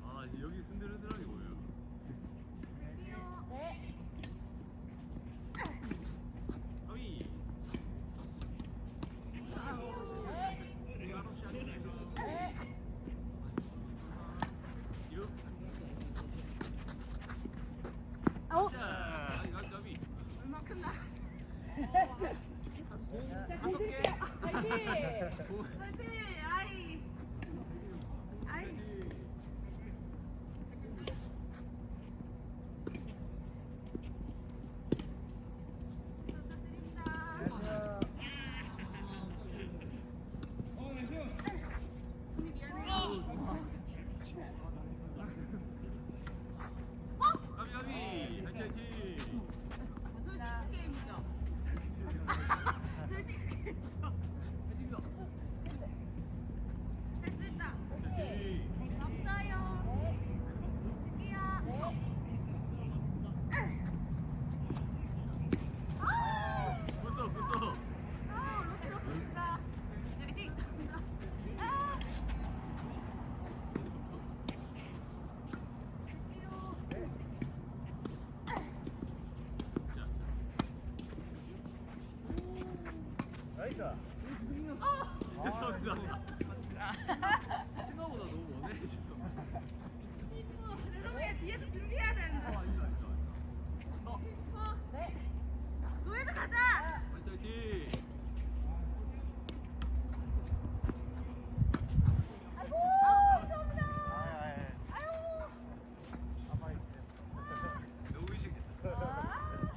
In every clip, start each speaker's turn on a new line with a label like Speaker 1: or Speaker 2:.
Speaker 1: 아 여기 흔들흔들하게 보여요.
Speaker 2: 네.
Speaker 1: 어이.
Speaker 2: 아우.
Speaker 1: 자, 가비.
Speaker 3: 얼마큼 나갔어?
Speaker 1: 다섯 개.
Speaker 2: 파이팅!
Speaker 3: 파이팅! 아이. 아이. 축하드립니다. 언니 미안해요.
Speaker 1: 가비 가비. 화이팅.
Speaker 3: 솔직히 게임이죠? 솔직히 게임이죠? 할 수 있다.
Speaker 1: 화이팅.
Speaker 3: 없어요. 할게요.
Speaker 1: 벌써.
Speaker 3: 롯데 있다. 화이팅! 아!
Speaker 1: 죄송합니다. 생각보다 너무 원해지죠.
Speaker 3: 죄송해요. 뒤에서 준비해야 되는데.
Speaker 2: 네.
Speaker 3: 노예도 가자.
Speaker 1: 화이팅.
Speaker 3: 아이고, 감사합니다. 아유.
Speaker 1: 너무 의식했다.
Speaker 3: 아.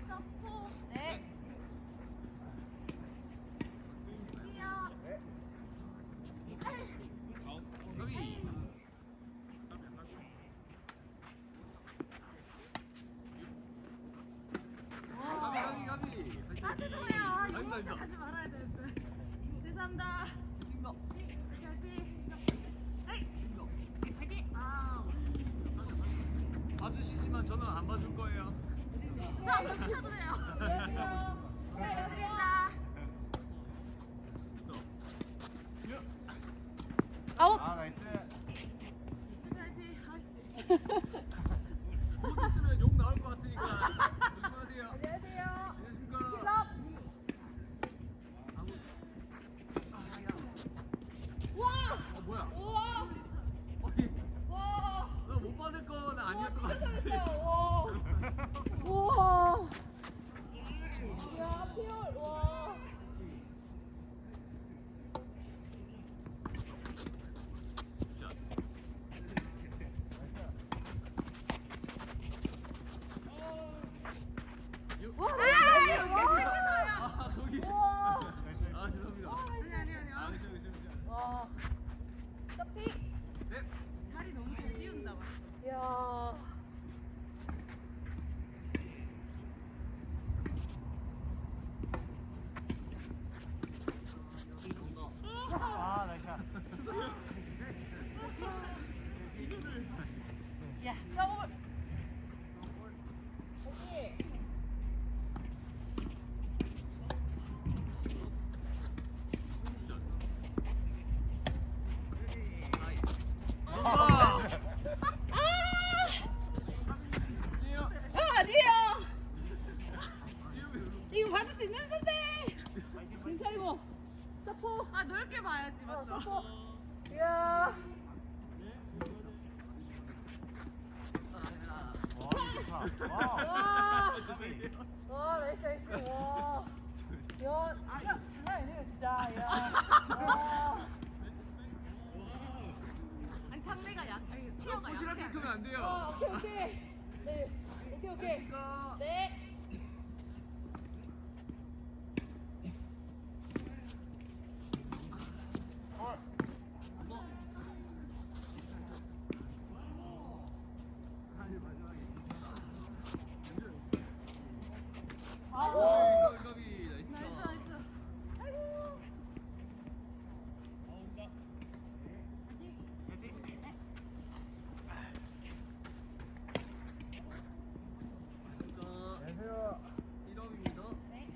Speaker 3: 서포.
Speaker 2: 네.
Speaker 3: 뛰어.
Speaker 1: 가비. 가비.
Speaker 3: 아, 죄송해요. 아, 이거
Speaker 1: 아닙니다,
Speaker 3: 혼자
Speaker 1: 아닙니다.
Speaker 3: 가지 말아야 되는데. 죄송합니다. 화이팅. 에이. 화이팅. 아.
Speaker 1: 봐주시지만 저는 안 봐줄 거예요.
Speaker 3: 자, 봐주셔도 돼요.
Speaker 2: 안녕하세요.
Speaker 3: 축하드립니다.
Speaker 2: 아웃.
Speaker 4: 나이스.
Speaker 3: 화이팅. 아씨.
Speaker 1: 못 있으면 욕 나올 것 같으니까 조심하세요.
Speaker 2: 안녕하세요.
Speaker 1: 안녕하십니까.
Speaker 2: 힐업. 와.
Speaker 1: 뭐야?
Speaker 2: 우와.
Speaker 1: 어이,
Speaker 2: 와.
Speaker 1: 나 못 받을 건
Speaker 2: 와
Speaker 1: 아니었던
Speaker 2: 진짜
Speaker 1: 것 같은데.
Speaker 2: 잘했다. 와. 우와. 야 피올. 와.
Speaker 1: 아, 거기.
Speaker 2: 우와.
Speaker 1: 아, 죄송합니다.
Speaker 3: 아니.
Speaker 1: 아, 죄송해요.
Speaker 2: 와. 서피.
Speaker 1: 네.
Speaker 3: 다리 너무 잘 띄운다. 맞죠?
Speaker 2: 야.
Speaker 4: 아, 나이스.
Speaker 2: 야, 서브. 여기.
Speaker 1: 아,
Speaker 2: 아니에요. 이거 받을 수 있는 건데. 괜찮고. 서포.
Speaker 3: 아, 넓게 봐야지. 맞죠?
Speaker 2: 서포. 이야.
Speaker 4: 와, 좋다. 와.
Speaker 2: 와. 와, 나이스. 와. 야, 장난 아니네요, 진짜. 야. 와.
Speaker 3: 아니, 상대가 약간 티어가
Speaker 1: 꼬시락이
Speaker 3: 약해.
Speaker 1: 크면 안 돼요.
Speaker 2: 오케이. 네. 오케이.
Speaker 1: 그러니까.
Speaker 2: 네.
Speaker 4: 헐.
Speaker 2: 아.
Speaker 1: 가비.
Speaker 3: 나이스.
Speaker 2: 아이고.
Speaker 4: 안녕하세요.
Speaker 1: 1업입니다.
Speaker 2: 네.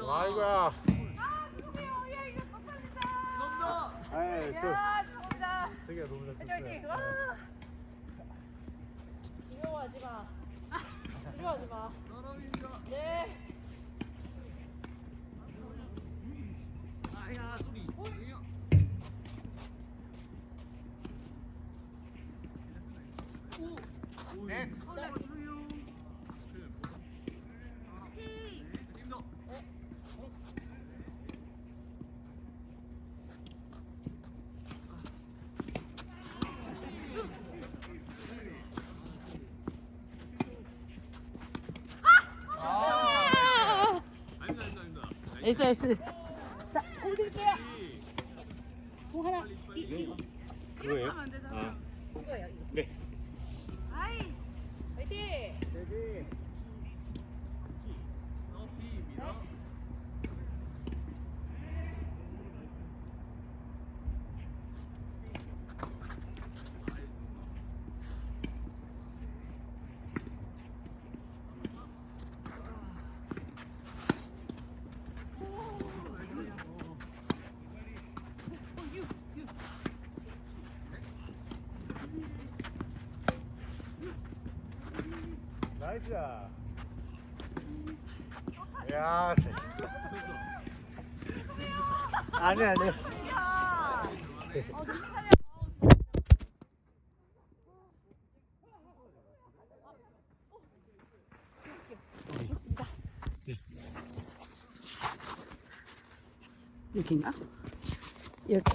Speaker 4: 와 이거야.
Speaker 3: 아 죄송해요. 야 이거 또 살리자.
Speaker 1: 감사합니다.
Speaker 4: 아이
Speaker 3: 야 죄송합니다.
Speaker 4: 되게 너무 잘
Speaker 3: 화이팅 화이팅. 와.
Speaker 2: 두려워하지 마. 두려워하지 마.
Speaker 1: 사람입니다.
Speaker 2: 네.
Speaker 1: 아야 소리. 여기요. 오.
Speaker 4: 넷.
Speaker 3: 네.
Speaker 1: 팀도. 아닙니다, 아닙니다, 아닙니다.
Speaker 2: 나이스. 자, 공 드릴게요. 공 하나.
Speaker 4: 그거예요?
Speaker 3: 하면 안 되잖아.
Speaker 2: 이거예요, 이거.
Speaker 4: 네.
Speaker 3: 아이.
Speaker 2: 화이팅!
Speaker 4: 데뷔.
Speaker 1: 스너피입니다.
Speaker 4: 나이스. 야, 잘. 아니 아니.
Speaker 3: 야.
Speaker 2: 정신 차려. 됐습니다. 이렇게인가? 이렇게.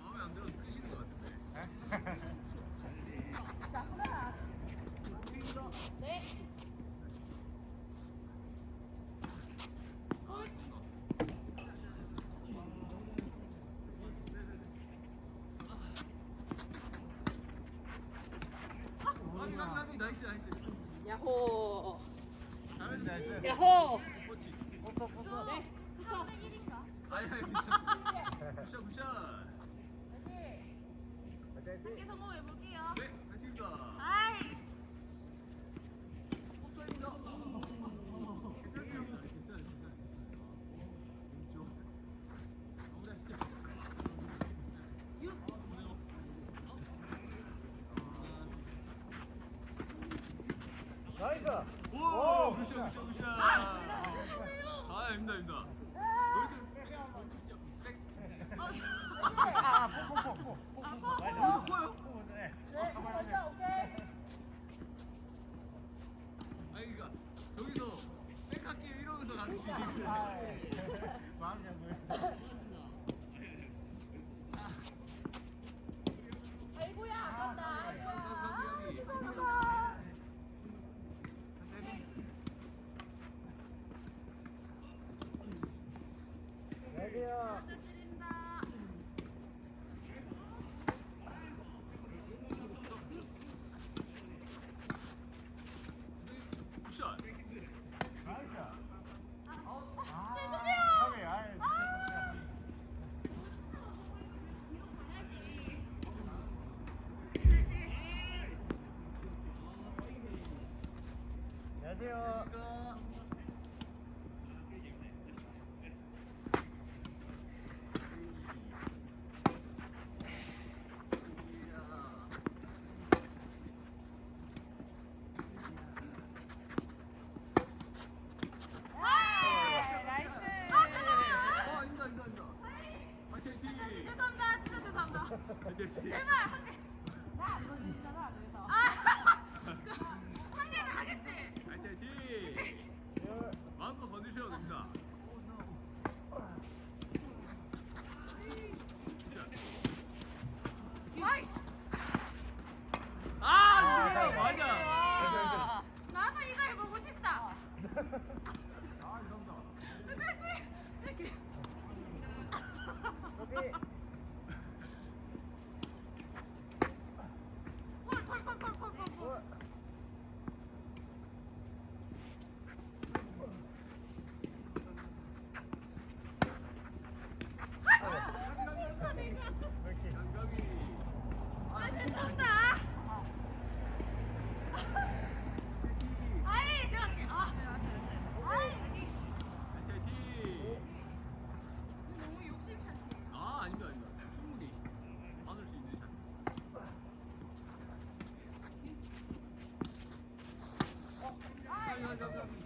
Speaker 1: 마음에 안 들어서 끄시는 것 같은데.
Speaker 2: 네.
Speaker 1: 나이스, 나이스.
Speaker 2: 야호.
Speaker 1: 잘했어.
Speaker 2: 야호.
Speaker 1: 그렇지.
Speaker 4: 포서 포서.
Speaker 2: 네. 수서.
Speaker 1: 아니, 괜찮아. 굿샷, 굿샷.
Speaker 3: 한개 성공해볼게요.
Speaker 1: 네, 파이팅입니다.
Speaker 3: 아이.
Speaker 1: 옵사입니다. 괜찮아요. 왼쪽. 마무리하시죠.
Speaker 4: 나이스.
Speaker 1: 오, 굿샷, 굿샷, 굿샷. 아, 아닙니다.
Speaker 2: 아,
Speaker 4: 포포포포.
Speaker 1: 뭐요?
Speaker 2: 네. 먼저 오케이.
Speaker 1: 아니, 그러니까 여기서 백할게요 이러면서 가듯이
Speaker 4: 마음 잡고.
Speaker 2: 아이고야, 아깝다. 아이고야.
Speaker 1: 죄송합니다.
Speaker 4: 여기요.
Speaker 3: 부탁드립니다.
Speaker 1: 굿샷.
Speaker 4: 나이스.
Speaker 3: 죄송해요.
Speaker 4: 하위 아이. 안녕하세요.
Speaker 3: 나이스.
Speaker 1: 아닙니다. 파이팅.
Speaker 3: 죄송합니다. 진짜 죄송합니다.
Speaker 1: 파이팅.
Speaker 3: 제발 한 개.
Speaker 2: 나안 걸리잖아, 그래서.
Speaker 3: 한 개는 하겠지.
Speaker 1: 파이팅. 감사합니다.